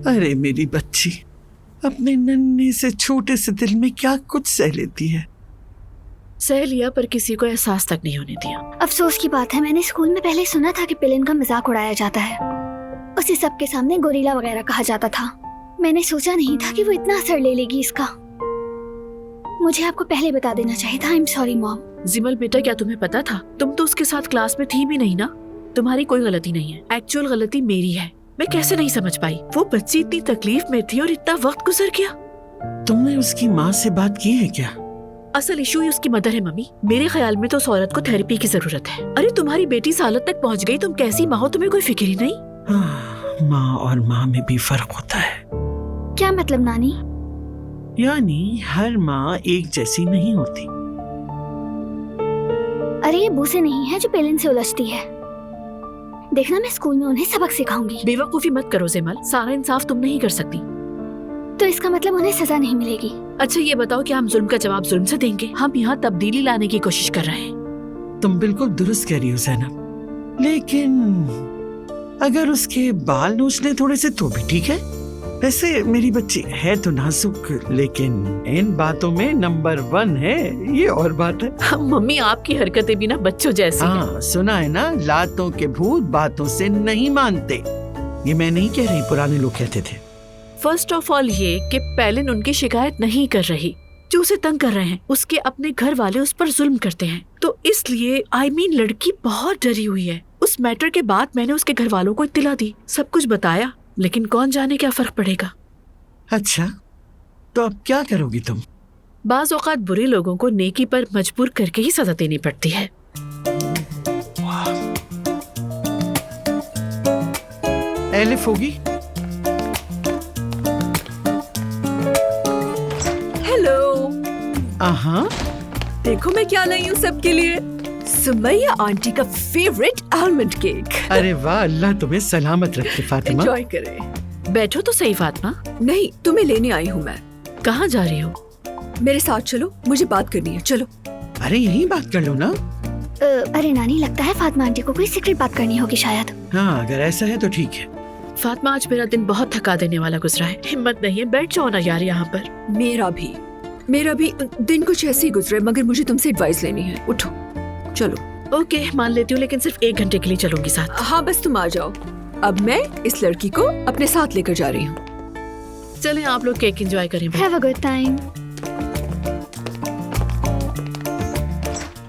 अरे मेरी बच्ची, अपने नन्हे से छोटे से दिल में क्या कुछ सह लेती है। सह लिया, पर किसी को एहसास तक नहीं होने दिया। अफसोस की बात है, मैंने स्कूल में पहले सुना था कि पेलिन का मजाक उड़ाया जाता है, उसे सबके सामने गोरिल्ला वगैरह कहा जाता था। मैंने सोचा नहीं था कि वो इतना असर ले लेगी इसका। मुझे आपको पहले बता देना चाहिए था। I am sorry mom. जिमल बेटा, क्या तुम्हें पता था? तुम तो उसके साथ क्लास में थी भी नहीं ना। तुम्हारी कोई गलती नहीं है, एक्चुअल गलती मेरी है। मैं कैसे नहीं समझ पाई? वो बच्ची इतनी तकलीफ में थी और इतना वक्त गुजर गया। तुमने उसकी माँ से बात की है क्या? असल इशू ही उसकी मदर है मम्मी। मेरे ख्याल में तो उस औरत को थेरेपी की जरूरत है। अरे तुम्हारी बेटी इस हालत तक पहुंच गई, तुम कैसी माँ हो, तुम्हें कोई फिक्र ही नहीं। माँ और माँ में भी फर्क होता है। क्या मतलब नानी? यानी हर माँ एक जैसी नहीं होती। अरे ये बूसे नहीं है जो पेलिन से उलझती है। देखना, मैं स्कूल में उन्हें सबक सिखाऊंगी। बेवकूफी मत करो जिमल, सारा इंसाफ तुम नहीं कर सकती। तो इसका मतलब उन्हें सजा नहीं मिलेगी? अच्छा ये बताओ, क्या हम जुल्म का जवाब जुल्म से देंगे? हम यहाँ तब्दीली लाने की कोशिश कर रहे हैं। तुम बिल्कुल दुरुस्त कह रही हो ज़ैनब, लेकिन अगर उसके बाल नोच ले थोड़े से तो भी ठीक है। वैसे मेरी बच्ची है तो नाजुक, लेकिन इन बातों में नंबर 1 है, ये और बात है। मम्मी आपकी हरकतें भी ना बच्चों जैसी हैं। हाँ सुना है ना, लातों के भूत बातों से नहीं मानते। ये मैं नहीं कह रही, पुराने लोग कहते थे। फर्स्ट ऑफ ऑल ये कि पेलिन उनकी शिकायत नहीं कर रही, जो उसे तंग कर रहे हैं उसके अपने घर वाले उस पर जुल्म करते हैं। तो इसलिए लड़की बहुत डरी हुई है। उस मैटर के बाद मैंने उसके घर वालों को इत्तला दी, सब कुछ बताया, लेकिन कौन जाने क्या फर्क पड़ेगा। अच्छा, तो अब क्या करोगी तुम? बाज औकात बुरे लोगों को नेकी पर मजबूर करके ही सजा देनी पड़ती है। एलिफ होगी। हेलो। हाँ, देखो मैं क्या लाई हूँ सबके लिए। सुमैया आंटी का फेवरेट आलमंड केक। अरे वाह, अल्लाह तुम्हें सलामत रखे फातिमा। एंजॉय करें। बैठो तो सही फातिमा। नहीं, तुम्हें लेने आई हूँ मैं। कहाँ जा रही हो? मेरे साथ चलो, मुझे बात करनी है। चलो। अरे यही बात कर लो ना। अरे नानी, लगता है फातिमा आंटी को कोई सीक्रेट बात करनी होगी शायद। हाँ अगर ऐसा है तो ठीक है। फातिमा, आज मेरा दिन बहुत थका देने वाला गुजरा है। हिम्मत नहीं है, बैठ जाओ ना यार यहाँ पर। मेरा भी दिन कुछ ऐसे ही गुजरे, मगर मुझे तुमसे एडवाइस लेनी है। उठो चलो। ओके मान लेती हूँ, लेकिन सिर्फ 1 घंटे के लिए चलूंगी साथ। हाँ बस तुम आ जाओ। अब मैं इस लड़की को अपने साथ लेकर जा रही हूँ। चलें आप लोग केक एंजॉय करें। Have a good time.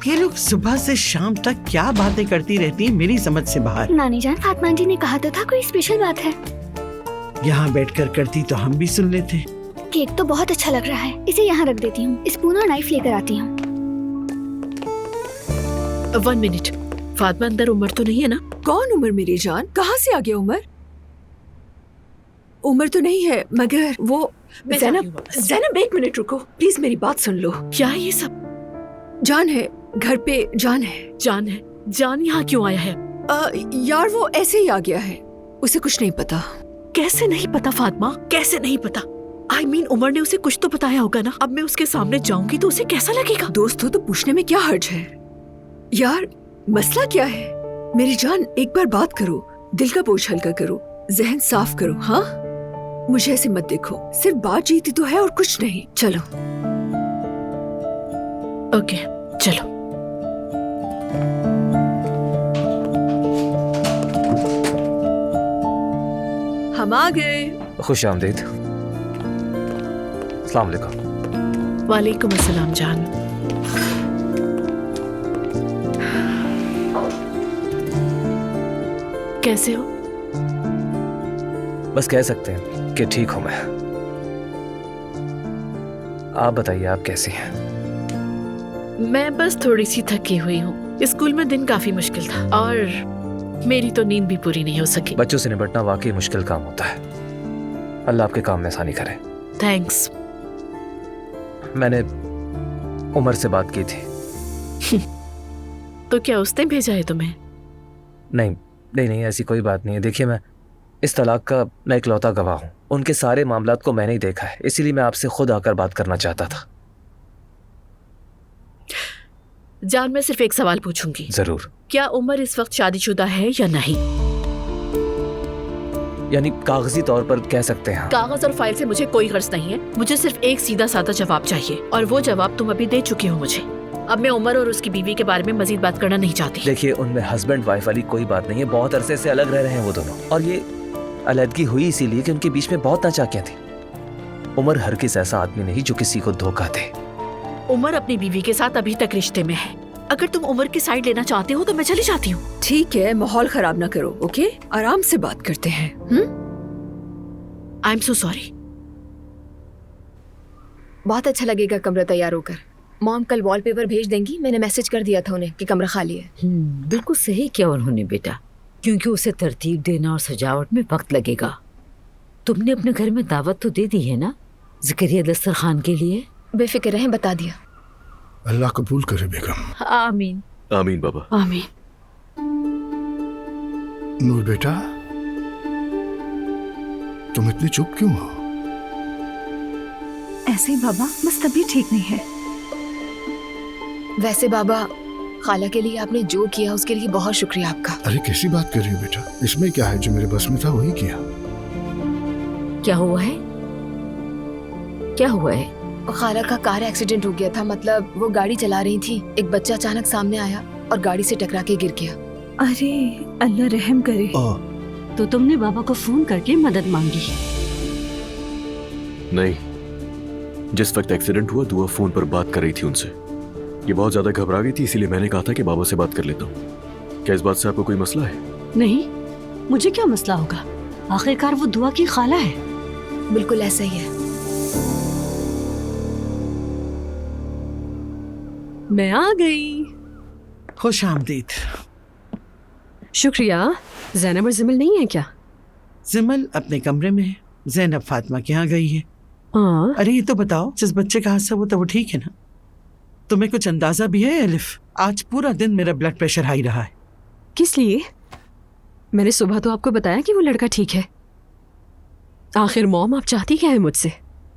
ये लोग सुबह से शाम तक क्या बातें करती रहती हैं, मेरी समझ से बाहर। नानी जान, फातिमा आंटी ने कहा तो था कोई स्पेशल बात है। यहाँ बैठकर करती तो हम भी सुन लेते। केक तो बहुत अच्छा लग रहा है, इसे यहाँ रख देती हूँ। स्पून और नाइफ लेकर आती हूँ। 1 मिनट, फातिमा अंदर उमर तो नहीं है ना? कौन उमर मेरी जान? कहाँ से आ गया उमर? उमर तो नहीं है, मगर वो ज़ैनब 1 मिनट रुको प्लीज, मेरी बात सुन लो। क्या ये सब? जान है घर पे, जान है। जान है? जान यहाँ क्यों आया है? यार वो ऐसे ही आ गया है, उसे कुछ नहीं पता। कैसे नहीं पता फातिमा, कैसे नहीं पता? उमर ने उसे कुछ तो बताया होगा ना। अब मैं उसके सामने जाऊंगी तो उसे कैसा लगेगा? दोस्त हो तो पूछने में क्या हर्ज है? यार मसला क्या है? मेरी जान एक बार बात करो, दिल का बोझ हल्का करो, जहन साफ करो। हाँ मुझे ऐसे मत देखो, सिर्फ बात जीती तो है और कुछ नहीं। चलो। ओके चलो। हम आ गए। खुश आमदीद। अस्सलाम वालेकुम। वालेकुम अस्सलाम जान। कैसे हो? बस कह सकते हैं कि ठीक हूं मैं। आप बताइए, आप कैसी हैं? मैं बस थोड़ी सी थकी हुई हूँ। स्कूल में दिन काफी मुश्किल था और मेरी तो नींद भी पूरी नहीं हो सकी। बच्चों से निपटना वाकई मुश्किल काम होता है। अल्लाह आपके काम में आसानी करे। थैंक्स। मैंने उमर से बात की थी। तो क्या उसने भेजा है तुम्हें? नहीं नहीं नहीं, ऐसी कोई बात नहीं है। देखिए, मैं इस तलाक का मैं इकलौता गवाह हूँ। उनके सारे मामलात को मैंने ही देखा है, इसीलिए मैं आपसे खुद आकर बात करना चाहता था। जान, मैं सिर्फ एक सवाल पूछूंगी। जरूर। क्या उमर इस वक्त शादीशुदा है या नहीं? यानी कागजी तौर पर कह सकते हैं। कागज और फाइल से मुझे कोई गर्ज नहीं है, मुझे सिर्फ एक सीधा साधा जवाब चाहिए और वो जवाब तुम अभी दे चुके हो मुझे। अब मैं उमर और उसकी बीवी के बारे में मजीद बात करना नहीं चाहती। देखिए, उनमें हस्बैंड वाइफ वाली कोई बात नहीं है, बहुत अरसे से अलग रह रहे हैं वो दोनों, और ये अलहदगी हुई इसीलिए कि उनके बीच में बहुत नाचाकियां थी। उमर हरगिज़ ऐसा आदमी नहीं जो किसी को धोखा दे। उमर अपनी बीवी के साथ अभी तक रिश्ते में है। अगर तुम उमर की साइड लेना चाहते हो तो मैं चली जाती हूँ। ठीक है, माहौल खराब ना करो, ओके? आराम से बात करते हैं। I am so sorry. बहुत अच्छा लगेगा कमरा तैयार होकर। मॉम कल वॉलपेपर भेज देंगी, मैंने मैसेज कर दिया था उन्हें कि कमरा खाली है। बिल्कुल सही किया उन्होंने बेटा, क्योंकि उसे तरतीब देना और सजावट में वक्त लगेगा। तुमने अपने घर में दावत तो दे दी है ना ज़करिया दस्तरखान के लिए? बेफिक्र रहें, बता दिया। अल्लाह कबूल करे बेगम। आमीन। आमीन बाबा। आमीन। नूर बेटा, तुम इतनी चुप क्यों हो? ऐसे ही बाबा, बस तबीयत ठीक नहीं है। वैसे बाबा, खाला के लिए आपने जो किया उसके लिए बहुत शुक्रिया आपका। अरे कैसी बात कर रही हो बेटा, इसमें क्या है? जो मेरे बस में था वही किया। क्या हुआ है? क्या हुआ है? खाला का कार एक्सीडेंट हो गया था, मतलब वो गाड़ी चला रही थी, एक बच्चा अचानक सामने आया और गाड़ी से टकरा के गिर गया। अरे अल्लाह रहम करे। तो तुमने बाबा को फोन करके मदद मांगी? नहीं, जिस वक्त एक्सीडेंट हुआ दुआ फोन पर बात कर रही थी उनसे। ये बहुत ज्यादा घबरा गई थी, इसीलिए मैंने कहा था कि बाबा से बात कर लेता हूँ। क्या इस बात से आपको कोई मसला है? नहीं, मुझे क्या मसला होगा, आखिरकार वो दुआ की खाला है। बिल्कुल ऐसा ही है। मैं आ गई। खुश आमदीद। शुक्रिया। ज़ैनब और जिमल नहीं है क्या? जिमल अपने कमरे में है, ज़ैनब फातिमा के यहाँ गई है। हाँ। अरे ये तो बताओ, जिस बच्चे का हादसा हुआ था वो ठीक है ना? तुम्हें कुछ अंदाजा भी है एलिफ? आज पूरा दिन मेरा ब्लड प्रेशर हाई रहा है। किस लिए? मैंने सुबह तो आपको बताया कि वो लड़का ठीक है। आखिर मॉम, आप चाहती क्या है मुझसे?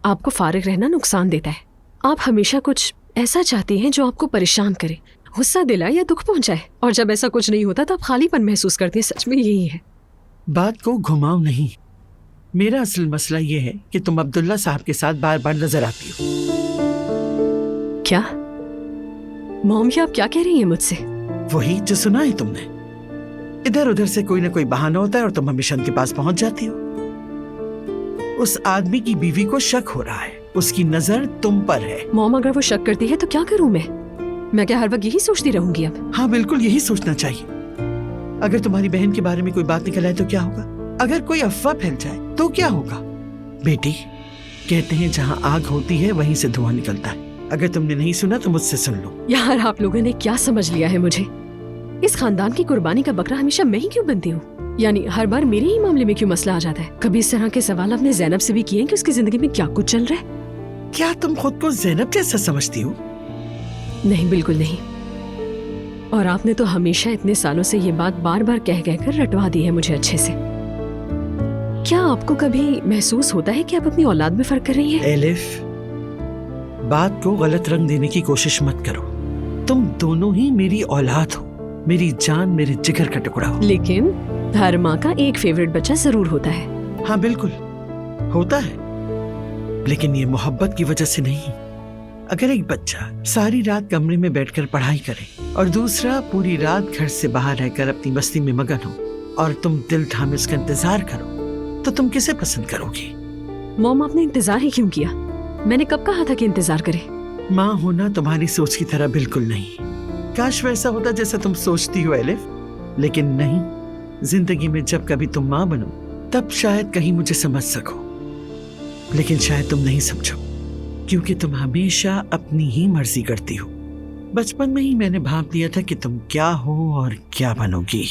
आपको फारिग रहना नुकसान देता है। आप हमेशा कुछ ऐसा चाहती हैं जो आपको परेशान करे, गुस्सा दिलाए या दुख पहुंचाए, और जब ऐसा कुछ नहीं होता तब खालीपन महसूस करती हैं। सच में यही है। बात को घुमाओ नहीं। मेरा असल मसला ये है कि तुम अब्दुल्ला साहब के साथ बार बार नजर आती हो। क्या मॉम, ये आप क्या कह रही हैं मुझसे? वही जो सुना है तुमने। इधर उधर से कोई ना कोई बहाना होता है और तुम हमेशा उनके पास पहुंच जाती हो। उस आदमी की बीवी को शक हो रहा है, उसकी नजर तुम पर है। मॉम, अगर वो शक करती है तो क्या करूं मैं क्या हर वक्त यही सोचती रहूंगी अब? हाँ बिल्कुल यही सोचना चाहिए। अगर तुम्हारी बहन के बारे में कोई बात निकल आए तो क्या होगा? अगर कोई अफवाह फैल जाए तो क्या होगा? बेटी, कहते हैं जहाँ आग होती है वहीं से धुआं निकलता है। अगर तुमने नहीं सुना तो मुझसे सुन लो। यार, आप लोगों ने क्या समझ लिया है मुझे? इस खानदान की कुर्बानी का बकरा हमेशा मैं ही क्यों बनती हूँ? यानी हर बार मेरे ही मामले में क्यों मसला आ जाता है? कभी इस तरह के सवाल आपने ज़ैनब से भी किए कि उसकी जिंदगी में क्या कुछ चल रहा है? क्या तुम खुद को ज़ैनब जैसा समझती हो? नहीं, बिल्कुल नहीं। और आपने तो हमेशा इतने सालों से ये बात बार बार कह कर रटवा दी है मुझे अच्छे से। क्या आपको कभी महसूस होता है कि आप अपनी औलाद में फर्क कर रही हैं? एलिफ, बात को गलत रंग देने की कोशिश मत करो। तुम दोनों ही मेरी औलाद हो, मेरी जान, मेरे जिगर का टुकड़ा हो। लेकिन हर माँ का एक फेवरेट बच्चा जरूर होता है। हाँ बिल्कुल होता है, लेकिन ये मोहब्बत की वजह से नहीं। अगर एक बच्चा सारी रात कमरे में बैठकर पढ़ाई करे और दूसरा पूरी रात घर से बाहर रहकर अपनी मस्ती में मगन हो और तुम दिल थामे उसका इंतजार करो, तो तुम किसे पसंद करोगी? मॉम, आपने इंतजार ही क्यों किया? मैंने कब कहा था कि इंतजार करें? माँ होना तुम्हारी सोच की तरह बिल्कुल नहीं। काश वैसा होता जैसा तुम सोचती हो एलिफ, लेकिन नहीं। जिंदगी में जब कभी तुम माँ बनो तब शायद कहीं मुझे समझ सको, लेकिन शायद तुम नहीं समझो, क्योंकि तुम हमेशा अपनी ही मर्जी करती हो। बचपन में ही मैंने भांप लिया था कि तुम क्या हो और क्या बनोगी।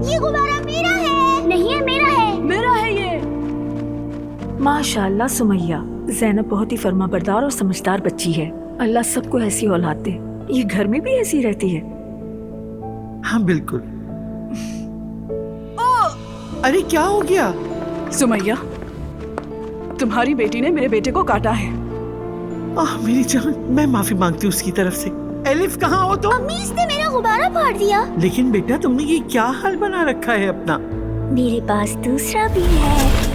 ये गुब्बारा मेरा है। नहीं है, मेरा है। मेरा है ये। माशाअल्लाह सुमैया, ज़ैनब बहुत ही फर्माबरदार और समझदार बच्ची है। अल्लाह सबको ऐसी औलाद दे। ये घर में भी ऐसी रहती है। हाँ बिल्कुल। अरे क्या हो गया? सुमैया, तुम्हारी बेटी ने मेरे बेटे को काटा है। मेरी जान, मैं माफी मांगती हूँ उसकी तरफ से। एलिफ कहाँ हो तुम? अम्मी इसने मेरा गुब्बारा फाड़ दिया। लेकिन बेटा तुमने ये क्या हाल बना रखा है अपना? मेरे पास दूसरा भी है।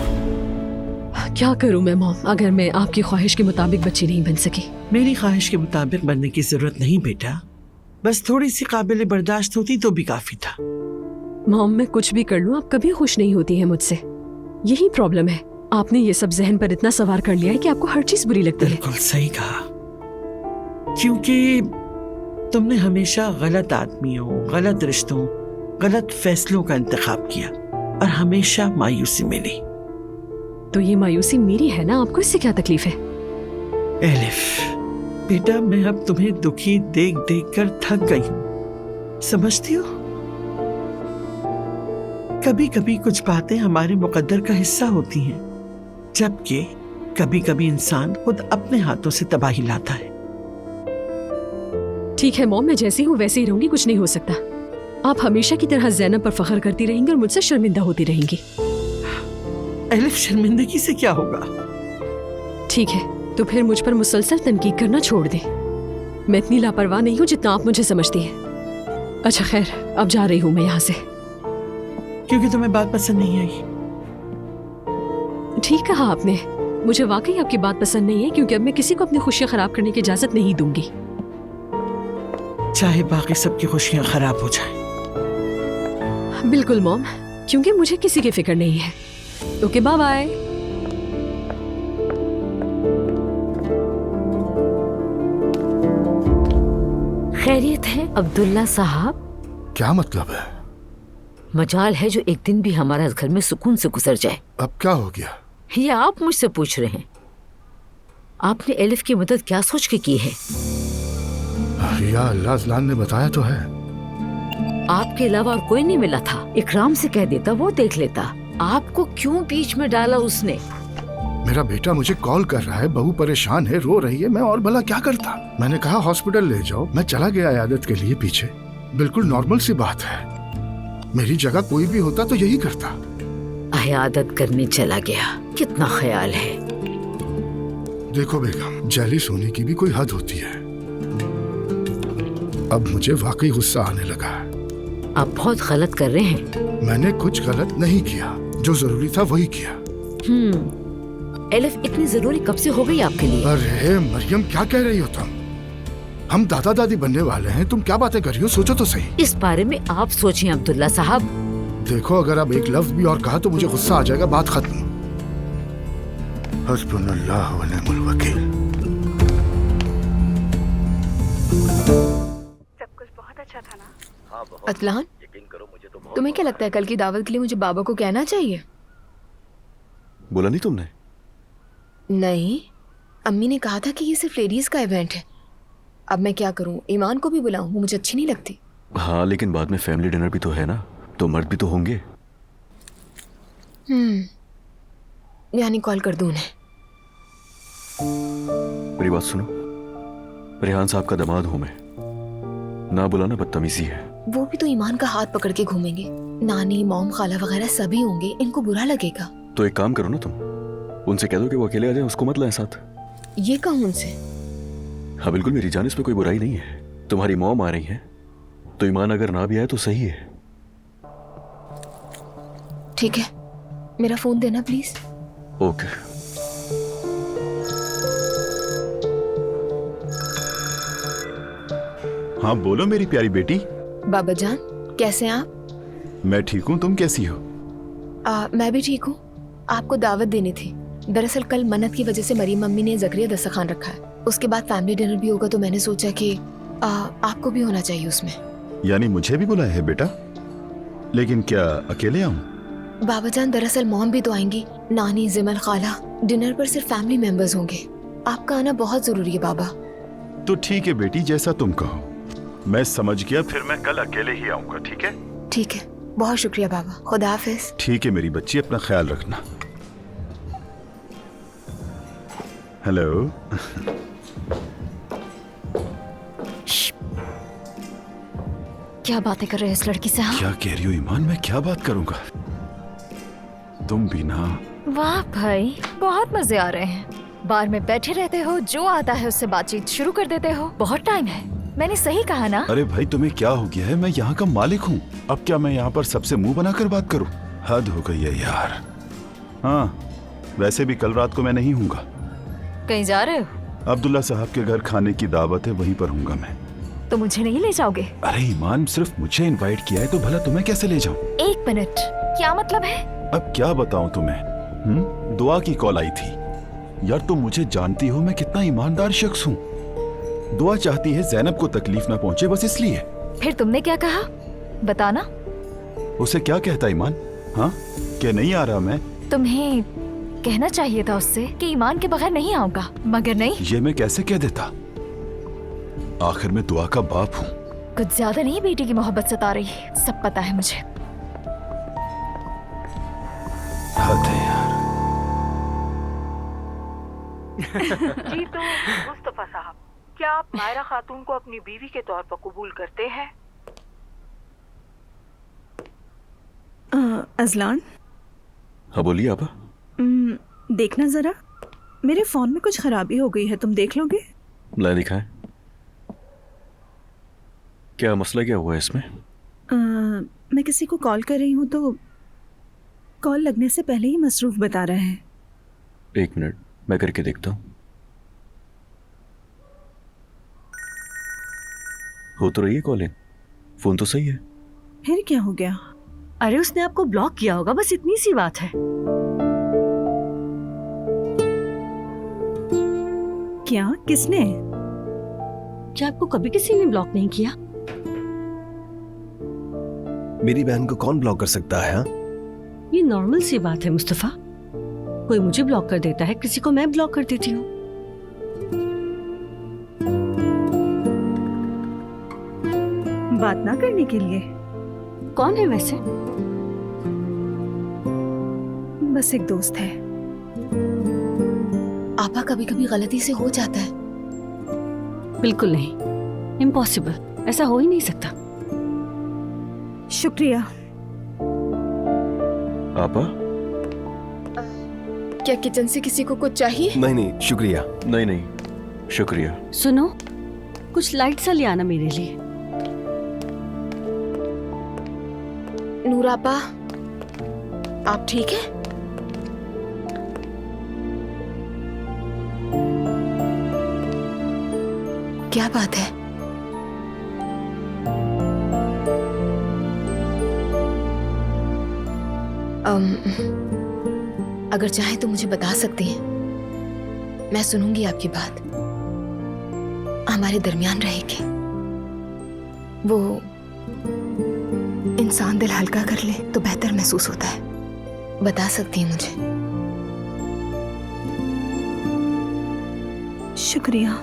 क्या करूं मैं मॉम, अगर मैं आपकी ख्वाहिश के मुताबिक बच्ची नहीं बन सकी? मेरी ख्वाहिश के मुताबिक बनने की जरूरत नहीं बेटा, बस थोड़ी सी काबिल बर्दाश्त होती तो भी काफी था। मॉम मैं कुछ भी कर लूं आप कभी खुश नहीं होती है मुझसे, यही प्रॉब्लम है। आपने ये सब जहन पर इतना सवार कर लिया है कि आपको हर चीज बुरी लगती है। बिल्कुल सही कहा, क्योंकि तुमने हमेशा गलत आदमियों, गलत रिश्तों, गलत फैसलों का इंतखाब किया और हमेशा मायूसी मिली। तो ये मायूसी मेरी है ना, आपको इससे क्या तकलीफ है? एलिफ बेटा, मैं अब तुम्हें दुखी देख देख कर थक गई हूँ, समझती हो? कभी कभी कुछ बातें हमारे मुकद्दर का हिस्सा होती हैं, जबकि कभी कभी इंसान खुद अपने हाथों से तबाही लाता है। ठीक है मॉम, मैं जैसी हूँ वैसे ही रहूंगी, कुछ नहीं हो सकता। आप हमेशा की तरह ज़ैनब पर फख्र करती रहेंगी और मुझसे शर्मिंदा होती रहेंगी। एलिफ शर्मिंदगी से क्या होगा? ठीक है, तो फिर मुझ पर मुसलसल तनकीद करना छोड़ दे। मैं इतनी लापरवाह नहीं हूँ जितना आप मुझे समझती हैं। अच्छा खैर, अब जा रही हूँ मैं यहाँ से। क्योंकि तुम्हें बात पसंद नहीं आई? ठीक कहा आपने, मुझे वाकई आपकी बात पसंद नहीं है, क्योंकि अब मैं किसी को अपनी खुशियाँ खराब करने की इजाजत नहीं दूंगी, चाहे बाकी सबकी खुशियाँ खराब हो जाएं। बिल्कुल मॉम, क्योंकि मुझे किसी की फिक्र नहीं है। Okay bye bye. खैरियत है अब्दुल्ला साहब? क्या मतलब है? मजाल है जो एक दिन भी हमारा घर में सुकून से गुजर जाए। अब क्या हो गया? ये आप मुझसे पूछ रहे हैं? आपने एलिफ की मदद क्या सोच के की है? या अल्लाह, अज़लान ने बताया तो है। आपके अलावा और कोई नहीं मिला था। इकराम से कह देता, वो देख लेता। आपको क्यों बीच में डाला उसने? मेरा बेटा मुझे कॉल कर रहा है, बहू परेशान है, रो रही है, मैं और भला क्या करता? मैंने कहा हॉस्पिटल ले जाओ, मैं चला गया इयादत के लिए पीछे। बिल्कुल नॉर्मल सी बात है, मेरी जगह कोई भी होता तो यही करता। इयादत करने चला गया, कितना ख्याल है। देखो बेगम, जेलिस होने की भी कोई हद होती है। अब मुझे वाकई गुस्सा आने लगा है। आप बहुत गलत कर रहे हैं। मैंने कुछ गलत नहीं किया, जो जरूरी था वही किया। एलिफ इतनी जरूरी कब से हो गई आपके लिए? अरे मरियम, क्या कह रही हो तुम? हम दादा दादी बनने वाले हैं, तुम क्या बातें कर रही हो? सोचो तो सही। इस बारे में आप सोचिए अब्दुल्ला साहब। देखो, अगर अब एक लफ्ज भी और कहा तो मुझे गुस्सा आ जाएगा, बात खत्म। हस्बुनल्लाह व निअमल वकील। सब कुछ बहुत अच्छा था ना? हाँ, बहुत। अतलान, यकीन करो, मुझे तो बहुत तुम्हें क्या लगता है कल की दावत के लिए मुझे बाबा को कहना चाहिए? बोला नहीं तुमने? नहीं, अम्मी ने कहा था कि ये सिर्फ लेडीज का इवेंट है। अब मैं क्या करूं, ईमान को भी बुलाऊं? वो मुझे अच्छी नहीं लगती। हाँ, लेकिन बाद में फैमिली डिनर भी तो है ना, तो मर्द भी तो होंगे। यानी कॉल कर दूं उन्हें? मेरी बात सुनो, रेहान साहब का दामाद हूं मैं, ना बुलाना बदतमीजी है। वो भी तो ईमान का हाथ पकड़ के घूमेंगे। नानी, मॉम, खाला वगैरह सभी होंगे, इनको बुरा लगेगा। तो एक काम करो ना, तुम उनसे कह दो कि वो अकेले आ जाए, उसको मत लाएं साथ। ये कहूं उनसे? हाँ बिल्कुल, मेरी जान, इस पे कोई बुराई नहीं है। तुम्हारी मॉम आ रही है, तो ईमान अगर ना भी आए तो सही है। ठीक है, मेरा फोन देना प्लीज। ओके। हाँ बोलो मेरी प्यारी बेटी। बाबा जान, कैसे हैं आप? मैं ठीक हूँ, तुम कैसी हो? मैं भी ठीक हूँ। आपको दावत देनी थी। दरअसल कल मन्नत की वजह से मरीम मम्मी ने ज़करिया दस्तरखान रखा है। उसके बाद फैमिली डिनर भी होगा, तो मैंने सोचा कि आपको भी होना चाहिए उसमें। यानी मुझे भी बुलाया है बेटा? लेकिन क्या अकेले आऊं? बाबा जान, दरअसल मॉम भी तो आएंगी, नानी, जिमल, खाला। डिनर पर सिर्फ फैमिली मेंबर्स होंगे। आपका आना बहुत जरूरी है बाबा। तो ठीक है बेटी, जैसा तुम कहो। मैं समझ गया, फिर मैं कल अकेले ही आऊंगा, ठीक है? ठीक है, बहुत शुक्रिया बाबा। खुदा हाफिज। ठीक है मेरी बच्ची, अपना ख्याल रखना। हेलो। क्या बातें कर रहे हैं इस लड़की से? हाँ? क्या कह रही हो ईमान? मैं क्या बात करूंगा? तुम भी ना। वाह भाई, बहुत मजे आ रहे हैं। बार में बैठे रहते हो, जो आता है उससे बातचीत शुरू कर देते हो। बहुत टाइम है। मैंने सही कहा ना? अरे भाई तुम्हें क्या हो गया है? मैं यहाँ का मालिक हूँ। अब क्या मैं यहाँ पर सबसे मुंह बनाकर बात करूँ? हद हो गई है यार। हाँ, वैसे भी कल रात को मैं नहीं हूँगा। कहीं जा रहे हो? अब्दुल्ला साहब के घर खाने की दावत है, वहीं पर हूँगा मैं। तो मुझे नहीं ले जाओगे? अरे ईमान, सिर्फ मुझे इनवाइट किया है तो भला तुम्हें कैसे ले जाऊं? 1 मिनट, क्या मतलब है? अब क्या बताऊं तुम्हें? दुआ की कॉल आई थी। यार तुम मुझे जानती हो मैं कितना ईमानदार शख्स हूँ। दुआ चाहती है जैनब को तकलीफ ना पहुंचे, बस इसलिए। फिर तुमने क्या कहा? बताना। उसे क्या कहता ईमान? हाँ, क्या नहीं आ रहा मैं? तुम्हें कहना चाहिए था उससे कि ईमान के बगैर नहीं आऊंगा, मगर नहीं। ये मैं कैसे कह देता? आखिर में दुआ का बाप हूँ। कुछ ज्यादा नहीं बेटी की मोहब्बत सता रही, सब पता है मुझे। हद है यार। जी तो मुस्तफा साहब, क्या आप मायरा खातून को अपनी बीवी के तौर पर कबूल करते हैं? अजलान, हाँ बोलिए आपा। देखना जरा, मेरे फोन में कुछ खराबी हो गई है, तुम देख लोगे? ला दिखाएं। क्या मसला क्या हुआ है इसमें? मैं किसी को कॉल कर रही हूँ तो कॉल लगने से पहले ही मसरूफ बता रहा है। 1 मिनट, मैं करके देखता हूँ। हो तो रही है कॉलिंग, फोन तो सही है। फिर क्या हो गया? अरे उसने आपको ब्लॉक किया होगा, बस इतनी सी बात है। क्या? किसने? क्या आपको कभी किसी ने ब्लॉक नहीं किया? मेरी बहन को कौन ब्लॉक कर सकता है? हाँ, ये नॉर्मल सी बात है मुस्तफा। कोई मुझे ब्लॉक कर देता है, किसी को मैं ब्लॉक कर देती हूँ। बात ना करने के लिए? कौन है वैसे? बस एक दोस्त है। आपा, कभी कभी गलती से हो जाता है। बिल्कुल नहीं, इम्पॉसिबल, ऐसा हो ही नहीं सकता। शुक्रिया। आपा? क्या किचन से किसी को कुछ चाहिए? नहीं नहीं शुक्रिया। नहीं नहीं शुक्रिया। सुनो, कुछ लाइट सा ले आना मेरे लिए। नूर आपा, आप ठीक है? क्या बात है? अगर चाहे तो मुझे बता सकती हैं, मैं सुनूंगी आपकी बात। हमारे दरमियान रहेगी। वो इंसान दिल हल्का कर ले तो बेहतर महसूस होता है। बता सकती हैं मुझे? शुक्रिया।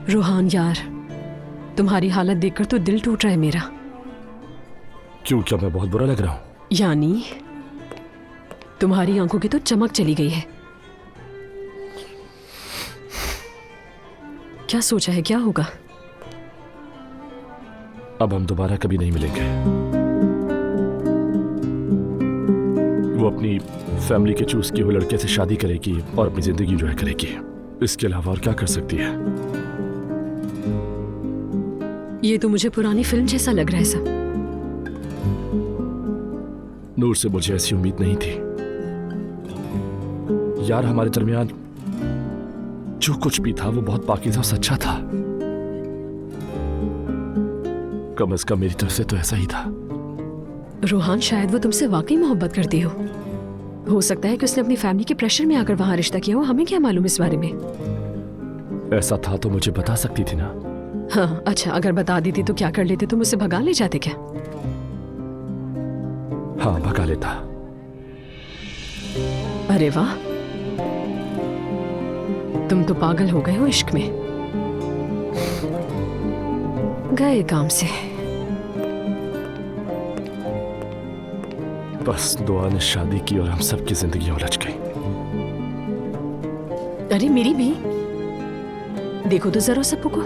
रोहान यार, तुम्हारी हालत देखकर तो दिल टूट रहा है मेरा। क्यों, क्या मैं बहुत बुरा लग रहा हूँ? यानी तुम्हारी आंखों की तो चमक चली गई है। क्या सोचा है, क्या होगा? अब हम दोबारा कभी नहीं मिलेंगे। वो अपनी फैमिली के चूज किए हुए लड़के से शादी करेगी और अपनी जिंदगी एंजॉय करेगी। इसके अलावा और क्या कर सकती है? ये तो मुझे पुरानी फिल्म जैसा लग रहा है सब। नूर से मुझे ऐसी उम्मीद नहीं थी यार। हमारे दरमियान जो कुछ भी था वो बहुत पाकीज़ा और सच्चा था। कम से कम मेरी तरफ से तो ऐसा ही था। रोहान, शायद वो तुमसे वाकई मोहब्बत करती हो सकता है कि उसने अपनी फैमिली के प्रेशर में आकर वहां रिश्ता किया हो। हमें क्या मालूम इस बारे में? ऐसा था तो मुझे बता सकती थी ना। हाँ, अच्छा, अगर बता देती तो क्या कर लेते? तुम मुझसे भगा ले जाते क्या? हाँ, भगा लेता। अरे वाह, तुम तो पागल हो गए हो इश्क में। गए काम से। बस दुआ ने शादी की और हम सबकी जिंदगी उलझ गई। अरे मेरी भी देखो तो जरा, सबको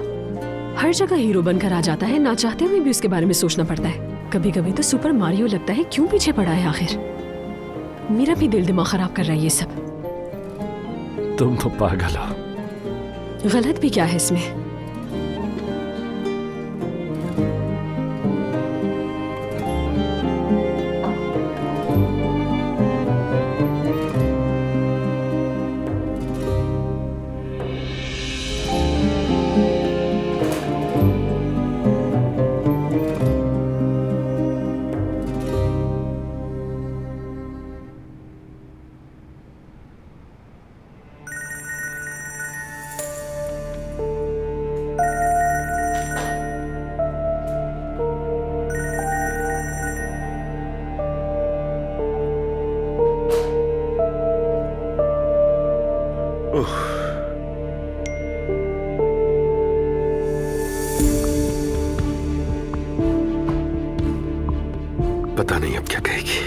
हर जगह हीरो बनकर आ जाता है, ना चाहते हुए भी उसके बारे में सोचना पड़ता है। कभी कभी तो सुपर मारियो लगता है, क्यों पीछे पड़ा है आखिर। मेरा भी दिल दिमाग खराब कर रहा है ये सब। तुम तो पागल हो। गलत भी क्या है इसमें? पता नहीं अब क्या कहेगी।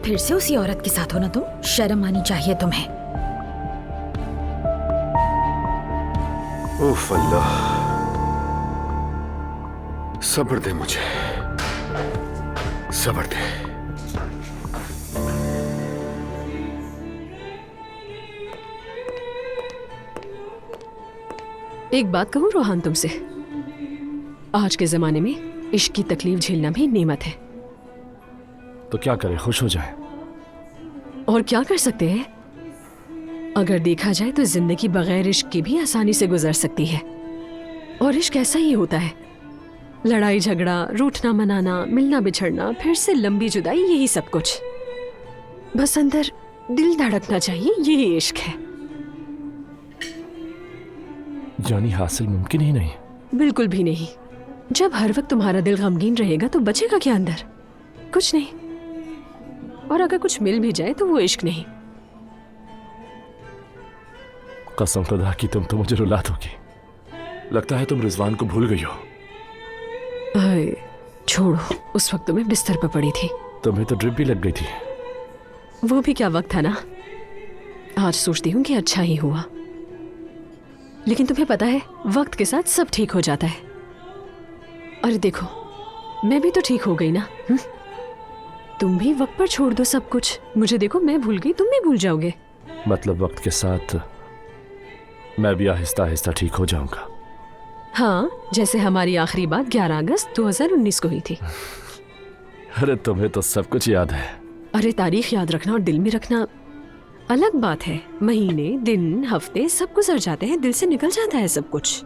फिर से उसी औरत के साथ हो ना तुम? शर्म आनी चाहिए तुम्हें। उफ अल्लाह, सब्र दे मुझे, सब्र दे। एक बात कहूँ रोहान तुमसे, आज के जमाने में इश्क की तकलीफ झेलना भी नेमत है। तो क्या करें, खुश हो जाए? और क्या कर सकते हैं? अगर देखा जाए तो जिंदगी बगैर इश्क के भी आसानी से गुजर सकती है। और इश्क ऐसा ही होता है, लड़ाई झगड़ा, रूठना मनाना, मिलना बिछड़ना, फिर से लंबी जुदाई, यही सब कुछ। बस अंदर दिल धड़कना चाहिए, यही इश्क है। जानी हासिल मुमकिन ही नहीं। बिल्कुल भी नहीं। जब हर वक्त तुम्हारा दिल गमगीन रहेगा तो बचेगा क्या अंदर? कुछ नहीं। और अगर कुछ मिल भी जाए तो वो इश्क नहीं। कसम खुदा की तुम तो मुझे रुला दोगी। लगता है तुम रिजवान को भूल गई हो। अरे छोड़ो, उस वक्त तो मैं बिस्तर पर पड़ी थी। तुम्हें तो ड्रिप भी लग गई थी। वो भी क्या वक्त था ना। आज सोचती हूँ कि अच्छा ही हुआ। लेकिन तुम्हें पता है, वक्त के साथ सब ठीक हो जाता है। अरे देखो, मैं भी तो ठीक हो गई ना। तुम भी वक्त पर छोड़ दो सब कुछ। मुझे देखो, मैं भूल गई, तुम भी भूल जाओगे। मतलब वक्त के साथ मैं भी आहिस्ता आहिस्ता ठीक हो जाऊंगा। हाँ, जैसे हमारी आखिरी बात 11 अगस्त 2019 को हुई थी। अरे तुम्हें तो सब कुछ याद है। अरे तारीख याद रखना और दिल में रखना अलग बात है। महीने, दिन, हफ्ते सब गुजर जाते हैं, दिल से निकल जाता है सब कुछ।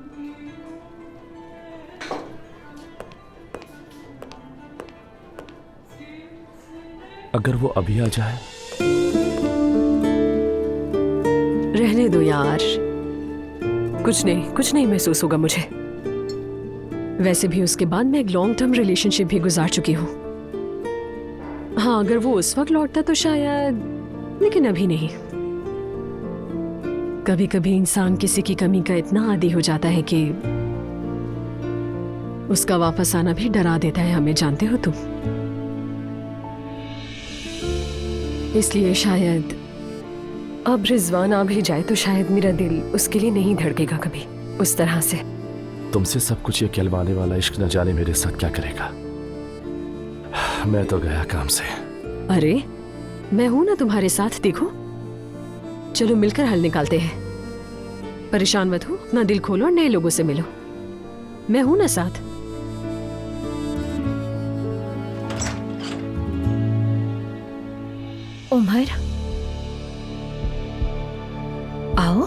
अगर वो अभी आ जाए? रहने दो यार, कुछ नहीं महसूस होगा मुझे। वैसे भी उसके बाद मैं एक लॉन्ग टर्म रिलेशनशिप भी गुजार चुकी हूँ। हाँ, अगर वो उस वक्त लौटता तो शायद, लेकिन अभी नहीं। कभी कभी इंसान किसी की कमी का इतना आदी हो जाता है कि उसका वापस आना भी डरा देता है हमें, जानते हो तुम। इसलिए शायद अब रिजवान आ भी जाए तो शायद मेरा दिल उसके लिए नहीं धड़केगा कभी उस तरह से। तुमसे सब कुछ ये कहलवाने वाला इश्क न जाने मेरे साथ क्या करेगा। मैं तो गया काम से। अरे मैं हूं ना तुम्हारे साथ, देखो। चलो मिलकर हल निकालते हैं। परेशान मत हो, अपना दिल खोलो और नए लोगों से मिलो। मैं हूं ना साथ। उमर, आओ,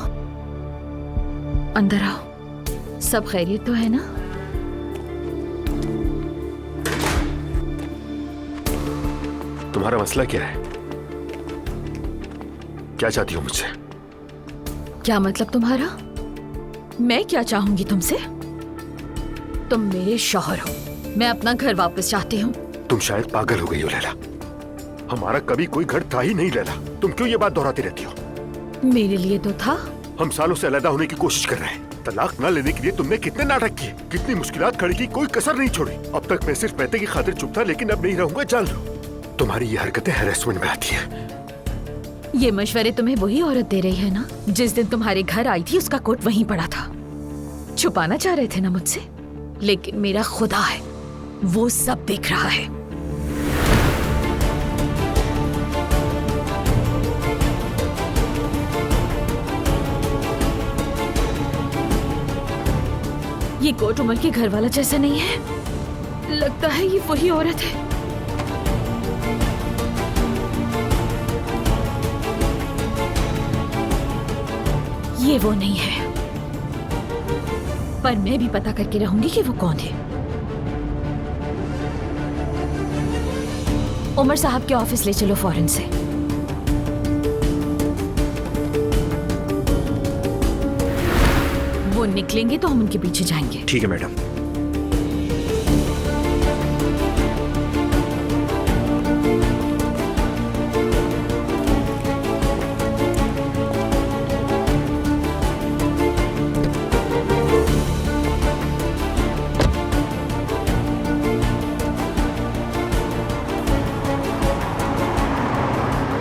अंदर आओ। सब खैरियत तो है ना? तुम्हारा मसला क्या है? क्या चाहती हो मुझसे? क्या मतलब तुम्हारा? मैं क्या चाहूंगी तुमसे? तुम मेरे शौहर हो, मैं अपना घर वापस चाहती हूँ। तुम शायद पागल हो गई हो लैला। हमारा कभी कोई घर था ही नहीं लैला। तुम क्यों ये बात दोहराती रहती हो? मेरे लिए तो था। हम सालों से अलग होने की कोशिश कर रहे हैं। तलाक न लेने के लिए तुमने कितने नाटक किए, कितनी मुश्किलात खड़ी की, कोई कसर नहीं छोड़ी। अब तक मैं सिर्फ पैसे की खातिर चुप था, लेकिन अब नहीं रहूंगा, जान लो। तुम्हारी ये हरकतें हैरेसमेंट में आती हैं। ये मशवरे तुम्हें वही औरत दे रही है ना, जिस दिन तुम्हारे घर आई थी उसका कोट वहीं पड़ा था। छुपाना चाह रहे थे ना मुझसे, लेकिन मेरा खुदा है, वो सब देख रहा है। ये कोट उमर के घर वाला जैसा नहीं है, लगता है ये वही औरत है। ये वो नहीं है, पर मैं भी पता करके रहूंगी कि वो कौन है। उमर साहब के ऑफिस ले चलो फौरन से। वो निकलेंगे तो हम उनके पीछे जाएंगे। ठीक है मैडम।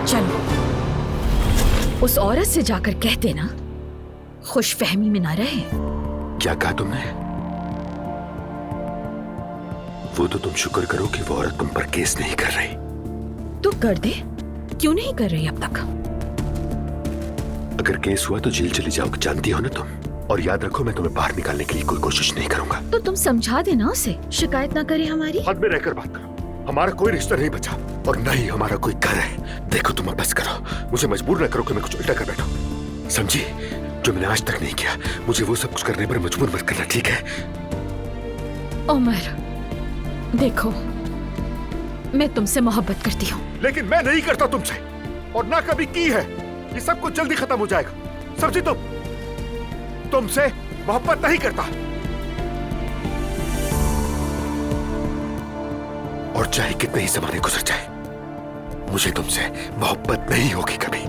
चलो, उस औरत से जाकर कह देना खुशफहमी में ना रहे। क्या कहा तुमने? वो तो तुम शुक्र करो कि वो औरत तुम पर केस नहीं कर रही। तो कर दे, क्यों नहीं कर रही अब तक? अगर केस हुआ तो जेल चली जाओगे, जानती हो ना तुम। और याद रखो, मैं तुम्हें बाहर निकालने के लिए कोई कोशिश नहीं करूंगा। तो तुम समझा देना उसे, शिकायत ना करे हमारी। हद में रहकर बात करो। हमारा कोई रिश्ता नहीं बचा और न ही हमारा कोई घर है। देखो तुम अब बस करो, मुझे मजबूर न करो कि मैं कुछ उल्टा कर बैठूं। समझी? जो मैंने आज तक नहीं किया, मुझे वो सब कुछ करने पर मजबूर मत करना, ठीक है? उमर, देखो, मैं तुमसे मोहब्बत करती हूँ। लेकिन मैं नहीं करता तुमसे, और ना कभी की है। ये सब कुछ जल्दी खत्म हो जाएगा, समझी तुम? तुमसे मोहब्बत नहीं करता, और चाहे कितने ही जमाने गुजर जाए, मुझे तुमसे मोहब्बत नहीं होगी कभी।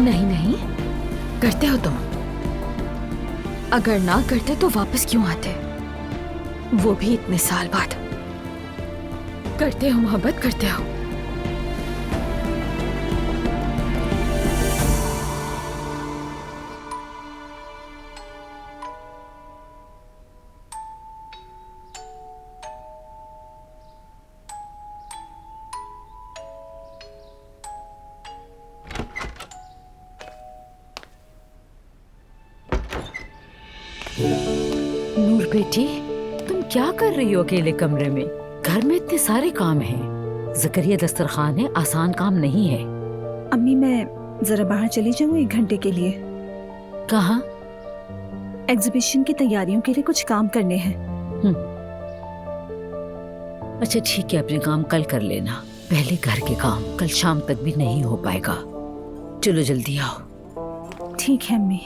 नहीं नहीं, करते हो तुम। अगर ना करते तो वापस क्यों आते, वो भी इतने साल बाद। करते हो मोहब्बत, करते हो। नूर बेटी, तुम क्या कर रही हो अकेले कमरे में? घर में इतने सारे काम हैं। ज़करिया दस्तरखान है, आसान काम नहीं है। अम्मी, मैं जरा बाहर चली जाऊँ 1 घंटे के लिए। कहाँ? एग्जीबिशन की तैयारियों के लिए कुछ काम करने हैं। अच्छा ठीक है, अपने काम कल कर लेना। पहले घर के काम कल शाम तक भी नहीं हो पाएगा। चलो जल्दी आओ। ठीक है अम्मी।